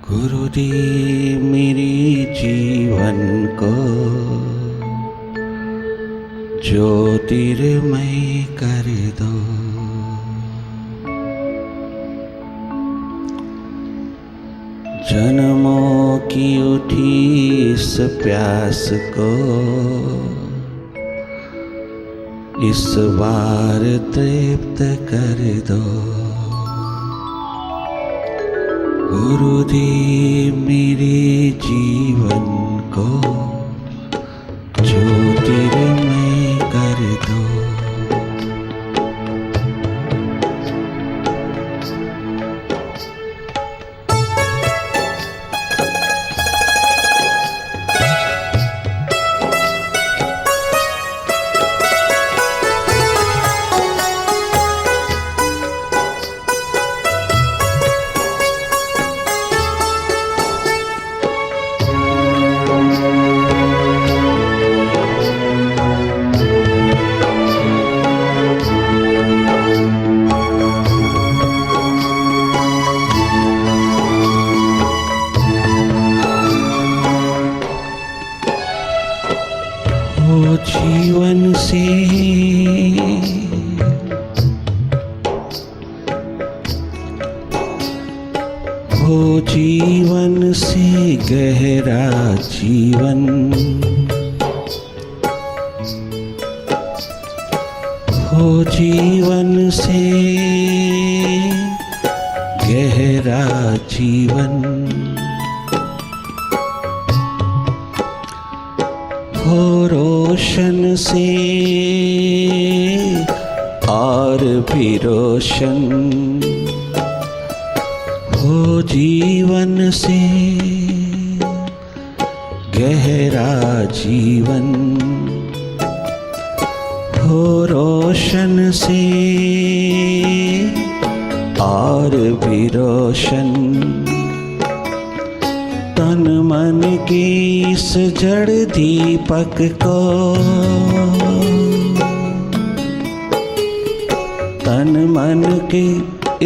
गुरुदेव मेरे जीवन को ज्योतिर्मय कर दो। जन्मों की उठी इस प्यास को इस बार तृप्त कर दो। गुरुदेव मेरे जीवन को ज्योतिर्मय कर दो। जीवन से हो जीवन से गहरा जीवन हो जीवन से गहरा जीवन हो रोशन से और भी रोशन हो जीवन से गहरा जीवन हो रोशन से और भी रोशन। तन मन के इस जड़ दीपक को तन मन के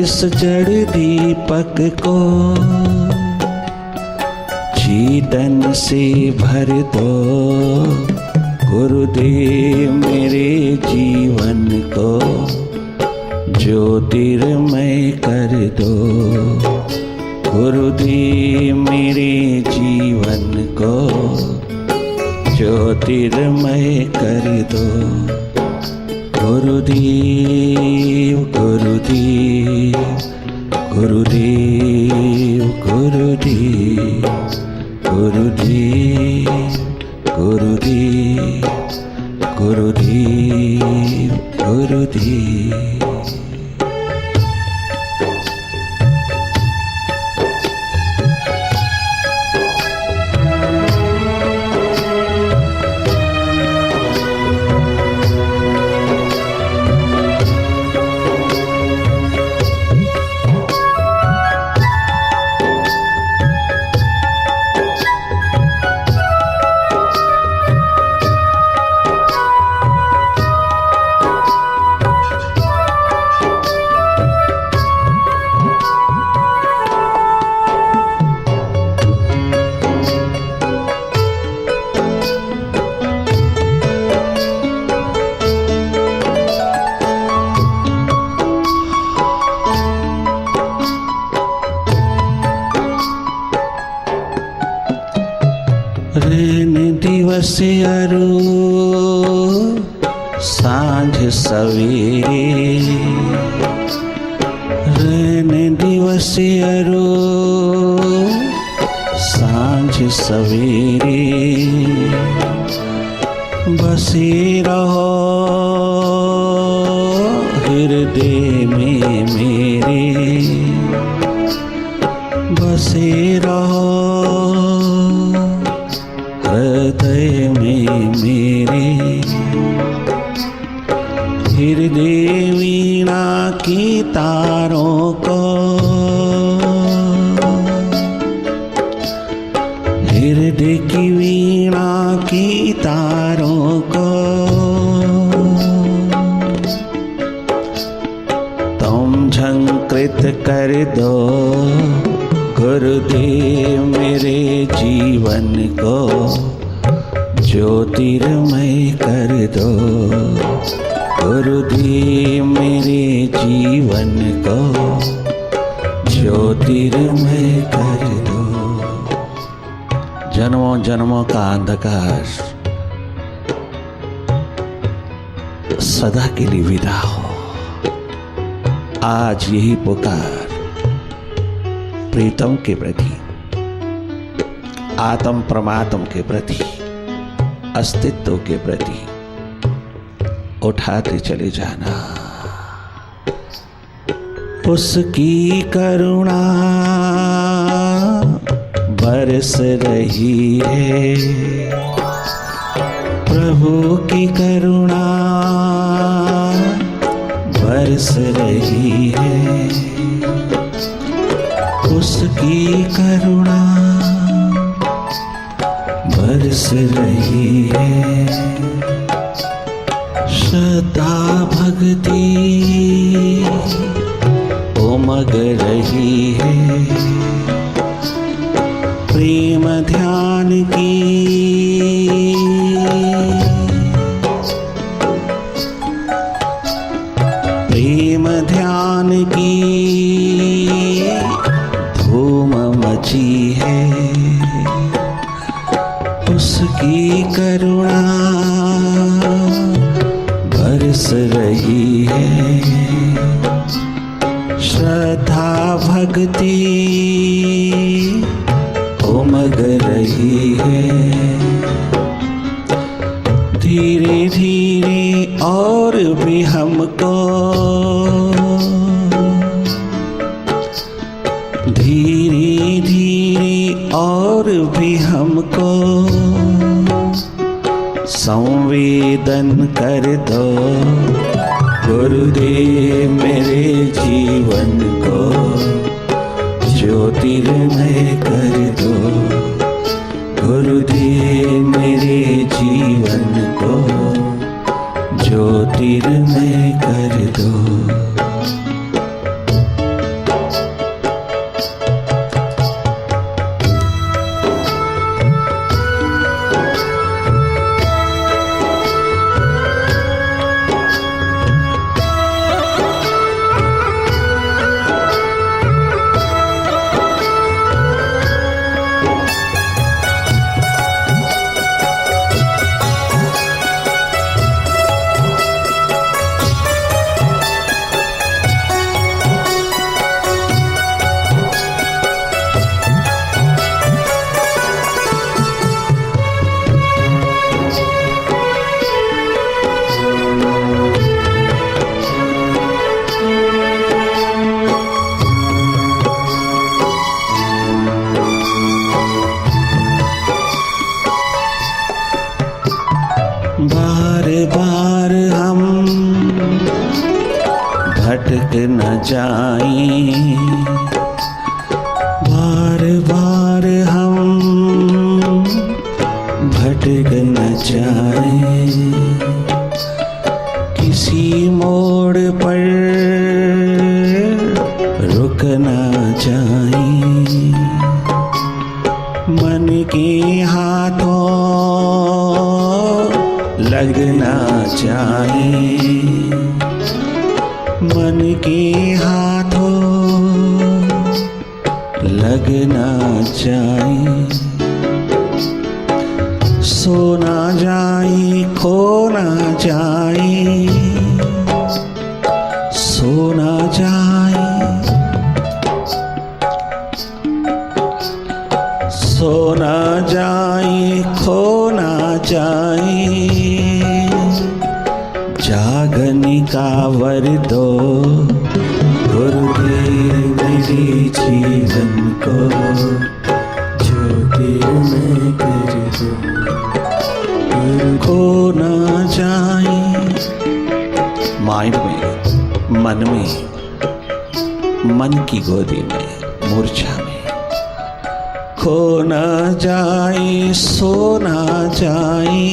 इस जड़ दीपक को चेतन से भर दो। गुरुदेव मेरे जीवन को ज्योतिर्मय कर दो। गुरुदेव मेरे जीवन को ज्योतिर्मय कर दो। गुरुदेव गुरुदेव गुरुदेव गुरुदेव गुरुदेव गुरुदेव गुरुदेव गुरुदेव। रैन दिवस अरु सांझ सवेरे रैन दिवस अरु सांझ सवेरे बसे रहो हृदय में मेरे बसे रहो हृदय में मेरे। हृदय वीणा की तारों को हृदय की वीणा की तारों को तुम झंकृत कर दो। गुरुदेव मेरे जीवन को ज्योतिर्मय कर दो। गुरुदेव मेरे जीवन को ज्योतिर्मय कर दो। जन्मों जन्मों का अंधकार सदा के लिए विदा हो। आज यही पुकार प्रीतम के प्रति, आत्म परमात्म के प्रति, अस्तित्व के प्रति उठाते चले जाना। उसकी करुणा बरस रही है, प्रभु की करुणा बरस रही है। उसकी करुणा बरस रही है। श्रद्धा भक्ति उमग रही है। प्रेम ध्यान की धूम मची है। उसकी करुणा बरस रही है। श्रद्धा भक्ति उमग रही है। धीरे धीरे और भी हमको, धीरे धीरे और भी हमको संवेदन कर दो। गुरुदेव मेरे जीवन को ज्योतिर्मय कर दो। गुरुदेव मेरे जीवन को ज्योतिर्मय कर दो। बार बार हम भटक न जाएं, बार बार हम भटक न जाएं। किसी मोड़ पर रुक न जाएं। मन के हाथों लगना चाहिए। मन के हाथों लगना चाहिए। सोना जाए खोना जाए, सोना जाए सोना जाए खोना जाए। जागने का वर दो गुरुदेव मेरे जीवन को ज्योतिर्मय कर दो। खो ना जाए माइंड में, मन में, मन की गोदी में, मूर्छा में। खो ना जाए सो ना जाए।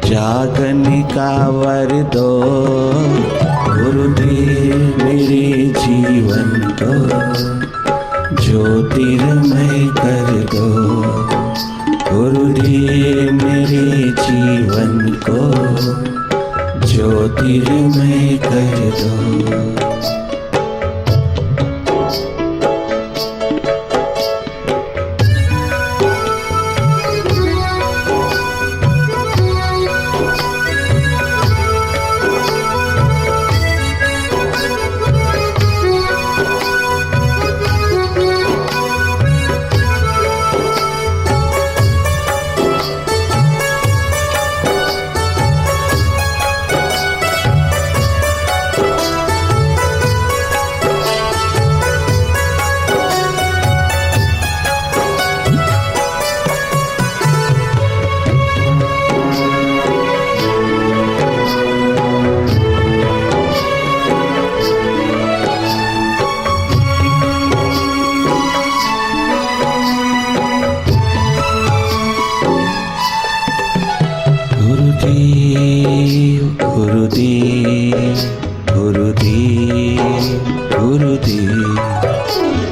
जागने का वर दो गुरुदेव मेरे जीवन को गुरुदेव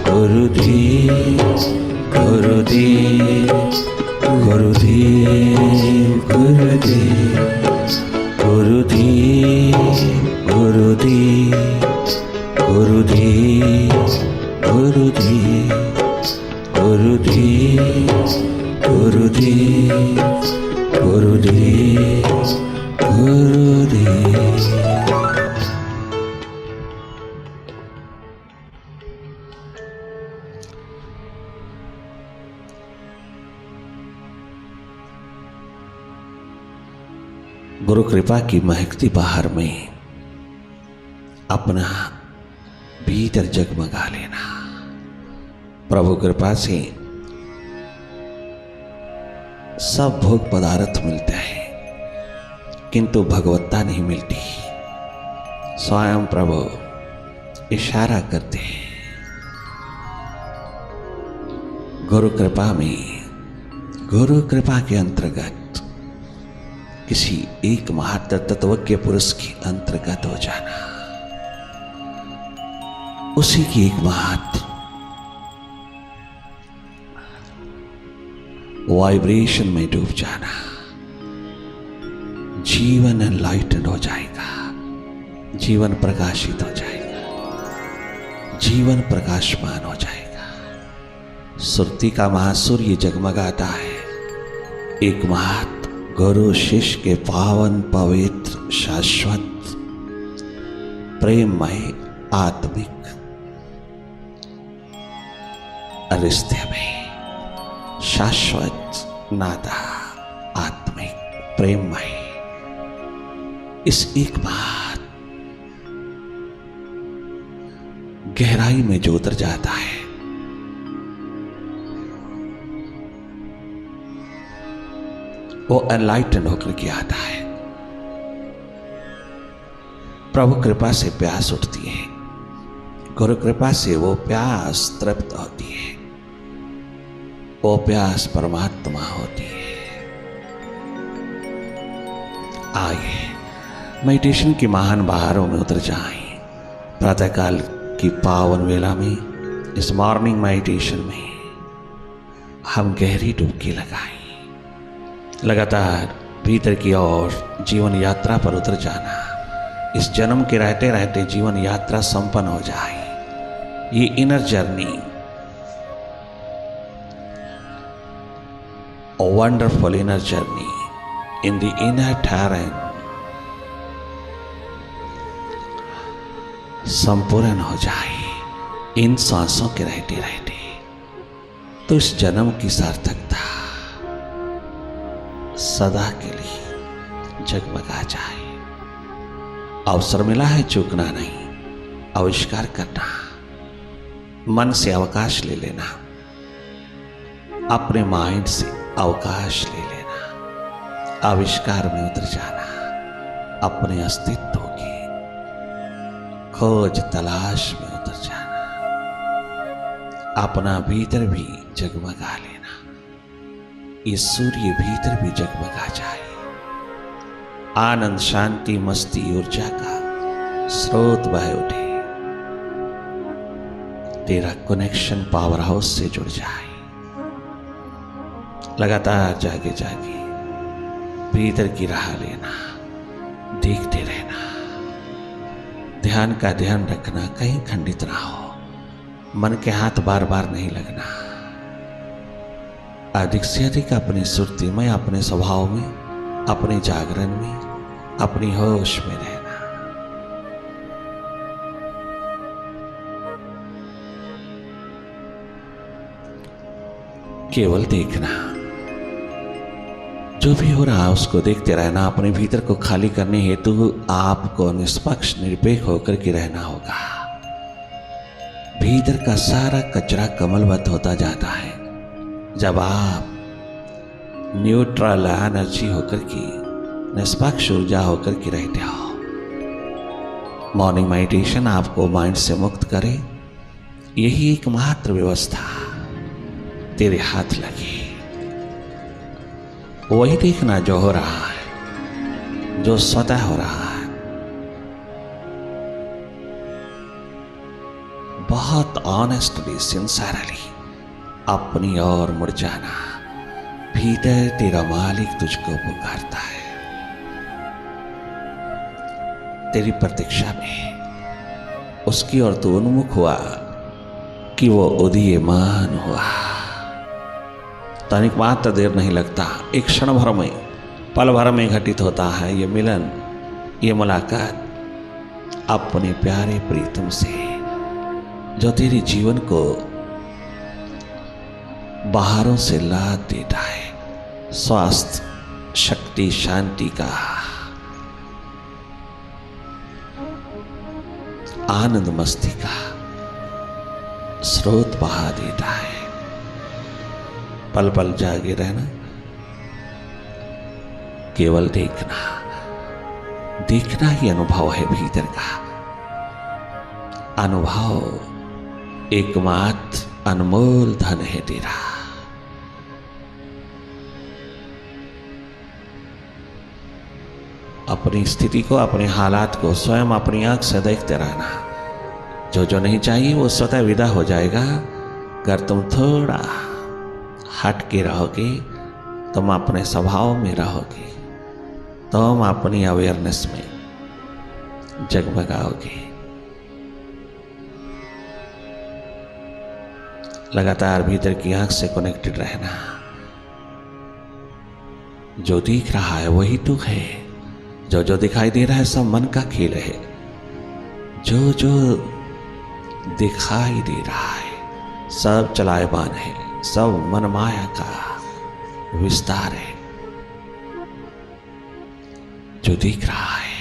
गुरुदेव गुरुदेव गुरुदेव गुरुदेव गुरुदेव गुरुदेव गुरुदेव गुरुदेव गुरुदेव गुरुदेव गुरुदेव गुरुदेव। गुरु कृपा की महकती बाहर में अपना भीतर जगमगा लेना। प्रभु कृपा से सब भोग पदार्थ मिलते हैं किंतु भगवत्ता नहीं मिलती। स्वयं प्रभु इशारा करते हैं। गुरु कृपा में, गुरु कृपा के अंतर्गत किसी एक महान तत्वज्ञ पुरुष के अंतर्गत हो जाना, उसी की एक बात वाइब्रेशन में डूब जाना, जीवन एनलाइटेंड हो जाएगा, जीवन प्रकाशित हो जाएगा, जीवन प्रकाशमान हो जाएगा। सुरती का महासूर्य जगमगाता है। एक महत गुरु शिष्य के पावन पवित्र शाश्वत प्रेममय आत्मिक रिश्ते में शाश्वत नाता आत्मिक प्रेममय, इस एक बात गहराई में जो उतर जाता है, वो एनलाइटेंड होकर के आता है। प्रभु कृपा से प्यास उठती है, गुरु कृपा से वो प्यास तृप्त होती है, वो प्यास परमात्मा होती है। आइए मेडिटेशन की महान बहारों में उतर जाएं। प्रातःकाल की पावन वेला में, इस मॉर्निंग मेडिटेशन में हम गहरी डुबकी लगाएं। लगातार भीतर की ओर जीवन यात्रा पर उतर जाना। इस जन्म के रहते रहते जीवन यात्रा संपन्न हो जाए। ये inner journey, a wonderful inner journey in the inner terrain संपूर्ण हो जाए इन सांसों के रहते रहते, तो इस जन्म की सार्थकता सदा के लिए जगमगा जाए। अवसर मिला है, चूकना नहीं, आविष्कार करना, मन से अवकाश ले लेना, अपने माइंड से अवकाश ले लेना, आविष्कार में उतर जाना, अपने अस्तित्व की खोज तलाश में उतर जाना, अपना भीतर भी जगमगा लेना। ये सूर्य भीतर भी जगमगा जाए। आनंद शांति मस्ती ऊर्जा का स्रोत बह उठे। तेरा कनेक्शन पावर हाउस से जुड़ जाए। लगातार जागे जागे भीतर की राह लेना, देखते रहना, ध्यान का ध्यान रखना, कहीं खंडित ना हो। मन के हाथ बार बार नहीं लगना। अधिक से अधिक अपनी सुरती में, अपने स्वभाव में, अपने जागरण में, अपनी होश में रहना। केवल देखना, जो भी हो रहा है उसको देखते रहना। अपने भीतर को खाली करने हेतु आपको निष्पक्ष निरपेक्ष होकर के रहना होगा। भीतर का सारा कचरा कमलवत होता जाता है जब आप न्यूट्रल एनर्जी होकर के, निष्पक्ष ऊर्जा होकर के रहते हो। मॉर्निंग मेडिटेशन आपको माइंड से मुक्त करे, यही एकमात्र व्यवस्था तेरे हाथ लगी। वही देखना जो हो रहा है, जो स्वतः हो रहा है। बहुत ऑनेस्टली सिंसियरली अपनी ओर मुड़ जाना। भीतर तेरा मालिक तुझको पुकारता है, तेरी प्रतीक्षा में उसकी ओर तू उन्मुख हुआ कि वो उदीयमान हुआ। तनिक मात्र देर नहीं लगता, एक क्षण भर में, पल भर में घटित होता है ये मिलन, ये मुलाकात अपने प्यारे प्रीतम से, जो तेरे जीवन को बाहरों से लाद देता है स्वास्थ्य, शक्ति, शांति का, आनंद मस्ती का स्रोत बहा देता है। पल पल जागे रहना, केवल देखना, देखना ही अनुभव है भीतर का। अनुभव एकमात्र अनमोल धन है तेरा। अपनी स्थिति को, अपने हालात को स्वयं अपनी आंख से देखते रहना। जो जो नहीं चाहिए वो स्वतः विदा हो जाएगा। अगर तुम थोड़ा हट के रहोगे, तुम अपने स्वभाव में रहोगे, तुम अपनी अवेयरनेस में जगमगाओगे। लगातार भीतर की आंख से कनेक्टेड रहना। जो दिख रहा है वही तू है, जो जो दिखाई दे रहा है सब मन का खेल है। जो जो दिखाई दे रहा है सब चलायमान है, सब मन माया का विस्तार है। जो दिख रहा है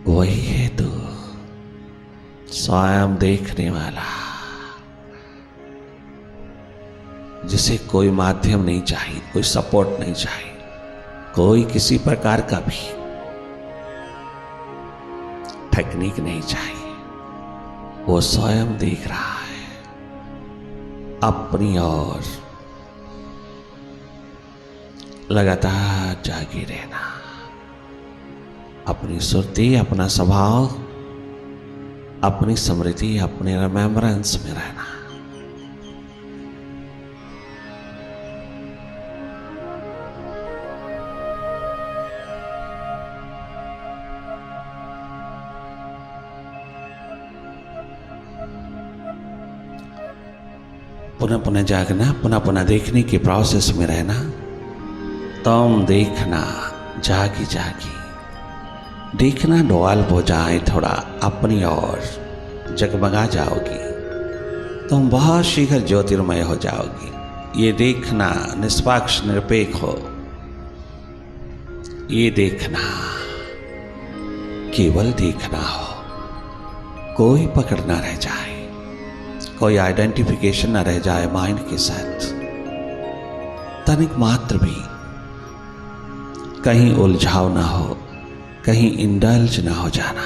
वही है तू, स्वयं देखने वाला, जिसे कोई माध्यम नहीं चाहिए, कोई सपोर्ट नहीं चाहिए, कोई किसी प्रकार का भी टेक्निक नहीं चाहिए। वो स्वयं देख रहा है अपनी ओर। लगातार जागे रहना, अपनी सुरती, अपना स्वभाव, अपनी स्मृति, अपने रिमेम्बरेंस में रहना। पुनः पुनः जागना, पुनः पुनः देखने के प्रोसेस में रहना। तुम देखना जागी जागी, देखना डेवलप हो जाए थोड़ा, अपनी ओर जगमगा जाओगी। तुम बहुत शीघ्र ज्योतिर्मय हो जाओगी। ये देखना निष्पक्ष निरपेक्ष हो, ये देखना केवल देखना हो, कोई पकड़ ना रह जाए, कोई आइडेंटिफिकेशन न रह जाए माइंड के साथ। तनिक मात्र भी कहीं उलझाव ना हो, कहीं इंडल्ज ना हो जाना।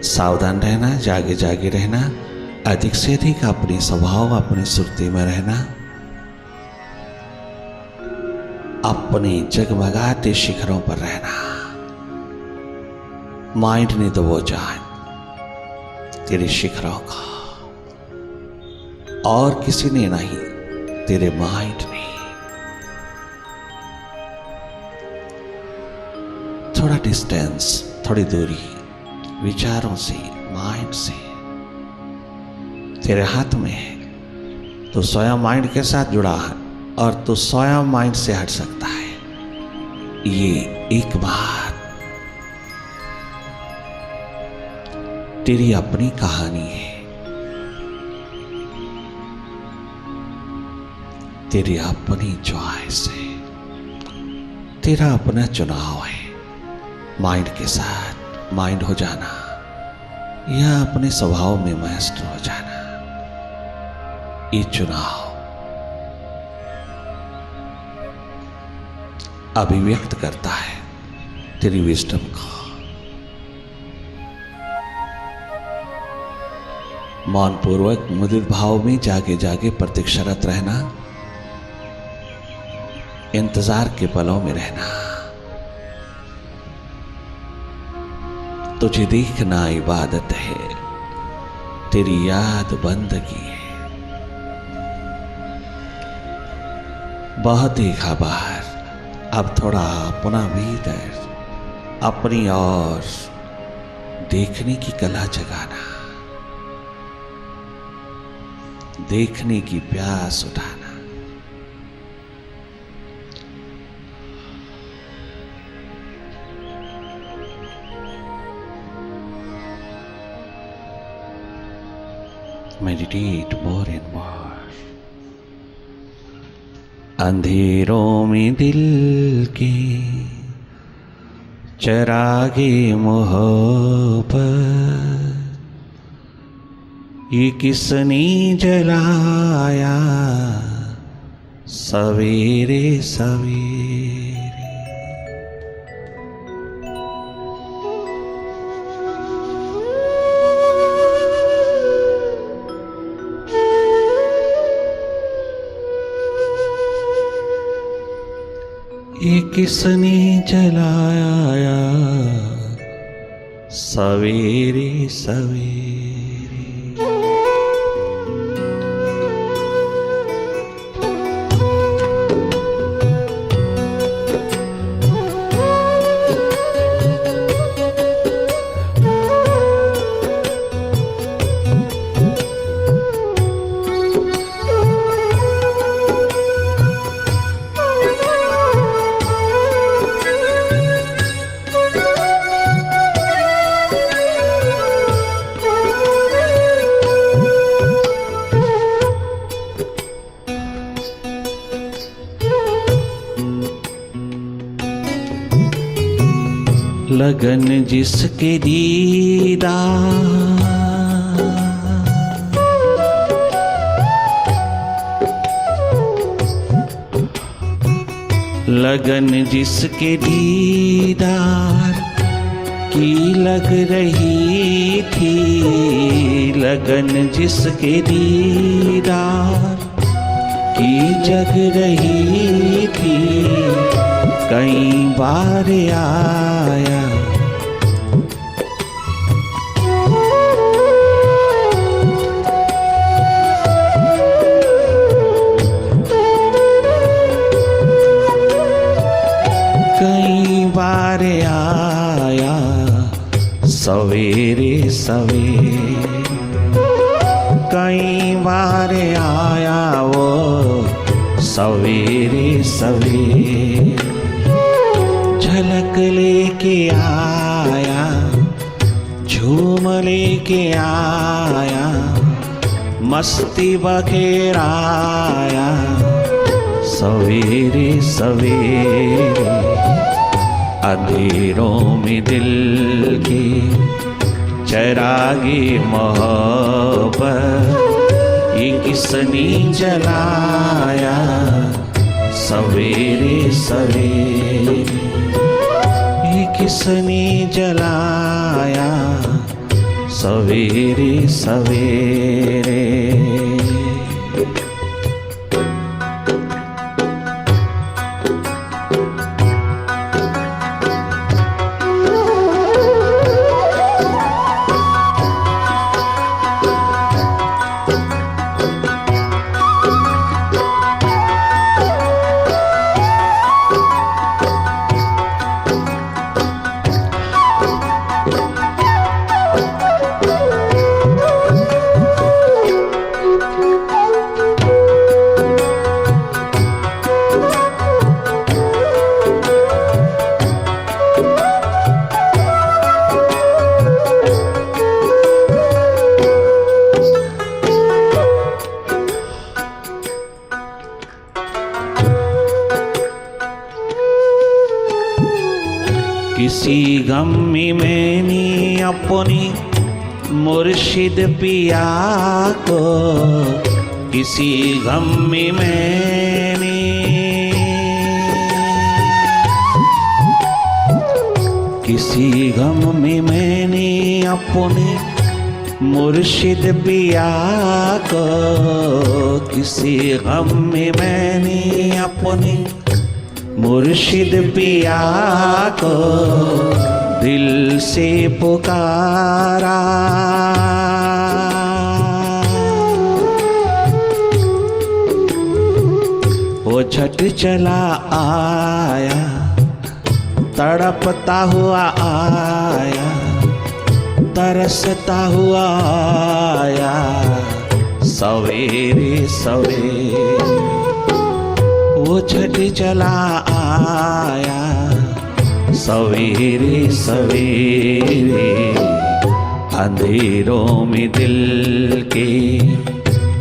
सावधान रहना, जागे जागे रहना, अधिक से अधिक अपनी स्वभाव, अपनी सुरती में रहना। अपने जगमगाते शिखरों पर रहना। माइंड ने तो वो जान तेरे शिखरों का, और किसी ने नहीं, तेरे माइंड ने। थोड़ा डिस्टेंस, थोड़ी दूरी विचारों से, माइंड से तेरे हाथ में है। तो स्वयं माइंड के साथ जुड़ा है और तो स्वयं माइंड से हट सकता है। ये एक बात तेरी अपनी कहानी है, तेरी अपनी चॉइस है, तेरा अपना चुनाव है। माइंड के साथ माइंड हो जाना या अपने स्वभाव में मास्टर हो जाना, ये चुनाव अभिव्यक्त करता है तेरी विजडम को। मौन पूर्वक मुदित भाव में जागे जागे प्रतीक्षारत रहना, इंतजार के पलों में रहना। तुझे देखना इबादत है, तेरी याद बंदगी है। बहुत देखा बाहर, अब थोड़ा पुनः भीतर अपनी ओर देखने की कला जगाना, देखने की प्यास उठाना। Meditate more and more। अंधेरों में दिल के चरागे मोहब्बत, ये किसने जलाया सवेरे सवेरे। ये किसने जलाया सवेरे सवेरे। लगन जिसके दीदार, लगन जिसके दीदार की लग रही थी, लगन जिसके दीदार की जग रही थी, कई बार आया कई बार आया सवेरे सवेरे, कई बार आया वो सवेरे सवेरे। झलक लेके आया, झूम लेके आया, मस्ती बखेराया सवेरे सवेरे। अंधेरों में दिल के चरागे मोहब्बत, ये किसने जलाया सवेरे सवेरे। ये किसने जलाया सवेरे सवेरे। किसी गम में मैंने अपने मुर्शिद पिया को, किसी गम में मैंने, किसी गम में मैंने अपने मुर्शिद पिया को, किसी गम में मैंने अपने मुर्शिद पिया को दिल से पुकारा, छठ चला आया, तड़पता हुआ आया, तरसता हुआ आया, सवेरे सवेरे। वो छठ चला आया, सवेरे सवेरे। अंधेरों में दिल के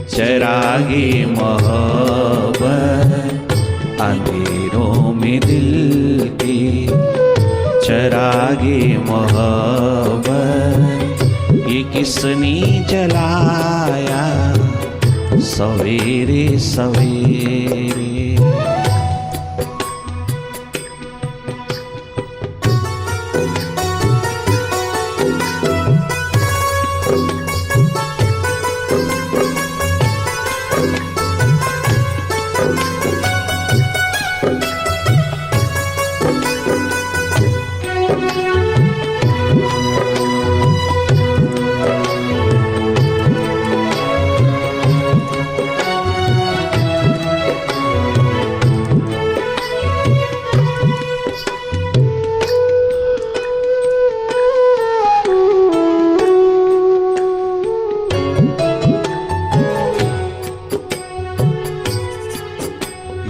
चिरागे मोहब्बत, अंधेरों में दिल के चिरागे मोहब्बत। ये किसने जलाया सवेरे सवेरे।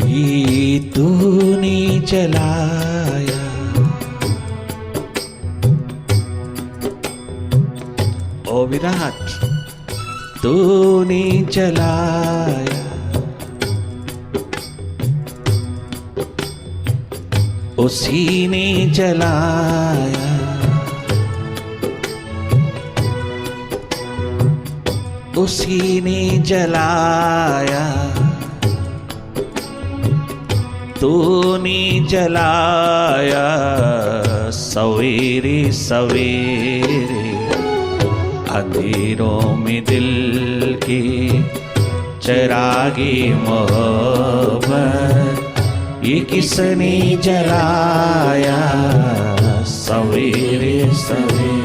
ये तूने जलाया, ओ विराट तूने जलाया, उसी ने जलाया, उसी ने जलाया, तूने जलाया सवेरे सवेरे। अंधेरों में दिल के चिरागे मोहब्बत, ये किसने जलाया सवेरे सवेरे।